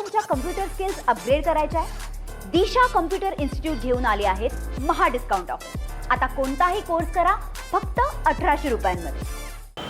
तुमच्या computer skills upgrade करायच्या आहे? दिशा कम्प्युटर इन्स्टिट्यूट घेऊन आले आहेत महा डिस्काउंट ऑफर। आता कोणताही कोर्स करा फक्त 1800 रुपयांमध्ये।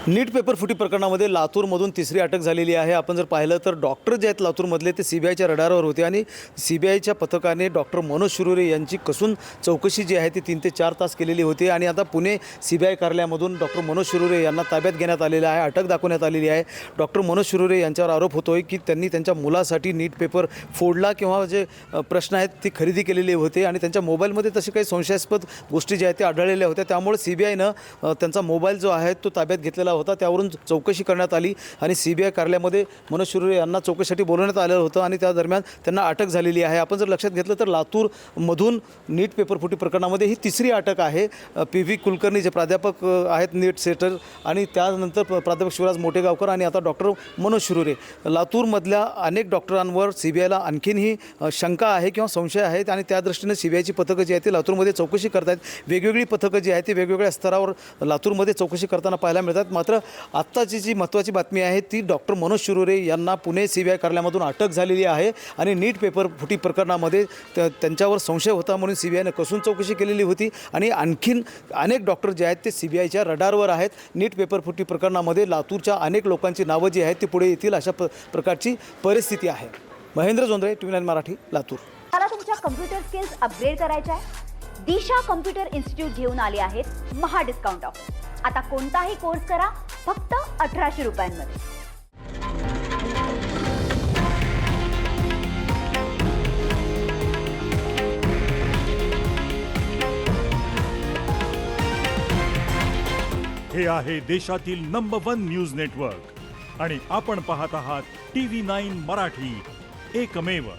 नीट पेपर फुटी प्रकरणामध्ये लातूरमधून तिसरी अटक झालेली आहे। आपण जर पाहिलं तर डॉक्टर जे आहेत लातूरमधले ते सीबीआयच्या रडारवर होते आणि सीबीआयच्या पथकाने डॉक्टर मनोज शिरोरे यांची कसून चौकशी जी आहे ती 3 ते 4 तास केलेली होती आणि आता पुणे सीबीआय कार्यालयामधून डॉक्टर मनोज शिरोरे यांना ताब्यात घेण्यात आलेलं आहे, अटक दाखवण्यात आलेली आहे। डॉक्टर मनोज शिरोरे यांच्यावर आरोप होतोय की त्यांनी त्यांच्या मुलासाठी नीट पेपर फोडला किंवा जे प्रश्न आहेत ती खरेदी केलेली होते आणि त्यांच्या मोबाईलमध्ये तसे काही संशयास्पद गोष्टी ज्या आहेत त्या आढळलेल्या होत्या। त्यामुळे सीबीआयनं त्यांचा मोबाईल जो आहे तो ताब्यात घेतलेला होता, त्यावरून चौकशी करण्यात आली आणि सीबीआय कार्यालयामध्ये मनोज शिरोरे यांना चौकशीसाठी बोलवण्यात आलेलं होतं आणि त्या दरम्यान त्यांना अटक झालेली आहे। आपण जर लक्षात घेतलं तर लातूरमधून नीट पेपर फुटी प्रकरणामध्ये ही तिसरी अटक आहे। PV कुलकर्णी जे प्राध्यापक आहेत नीट सेटर आणि त्यानंतर प्राध्यापक शिवराज मोठेगावकर आणि आता डॉक्टर मनोज शिरोरे। लातूरमधल्या अनेक डॉक्टरांवर सीबीआयला आणखीनही शंका आहे किंवा संशय आहेत आणि त्या दृष्टीने सीबीआयची पथकं जी आहेत ती लातूरमध्ये चौकशी करत आहेत। वेगवेगळी पथकं जी आहेत ती वेगवेगळ्या स्तरावर लातूरमध्ये चौकशी करताना पाहायला मिळतात। मात्र आत्ताची जी महत्त्वाची बातमी आहे ती डॉक्टर मनोज शिरोरे यांना पुणे सीबीआय कार्यालयामधून अटक झालेली आहे आणि नीट पेपर फुटी प्रकरणामध्ये त्यांच्यावर संशय होता म्हणून सीबीआयने कसून चौकशी केलेली होती आणि आणखीन अनेक डॉक्टर जे आहेत ते सीबीआयच्या रडारवर आहेत। नीट पेपर फुटी प्रकरणामध्ये लातूरच्या अनेक लोकांची नावं जी आहेत ती पुढे येतील अशा प्रकारची परिस्थिती आहे। महेंद्र जोंद्रे, TV9 मराठी, लातूर। मला तुमच्या कम्प्युटर स्किल्स अपग्रेड करायच्या आहे? दिशा कम्प्युटर इन्स्टिट्यूट घेऊन आले आहेत महा डिस्काउंट ऑफर। आता कोणताही कोर्स करा फक्त 1800 रुपयांमध्ये। हे आहे देशातील नंबर 1 न्यूज नेटवर्क आणि आपण पाहत आहात TV9 मराठी, एकमेव।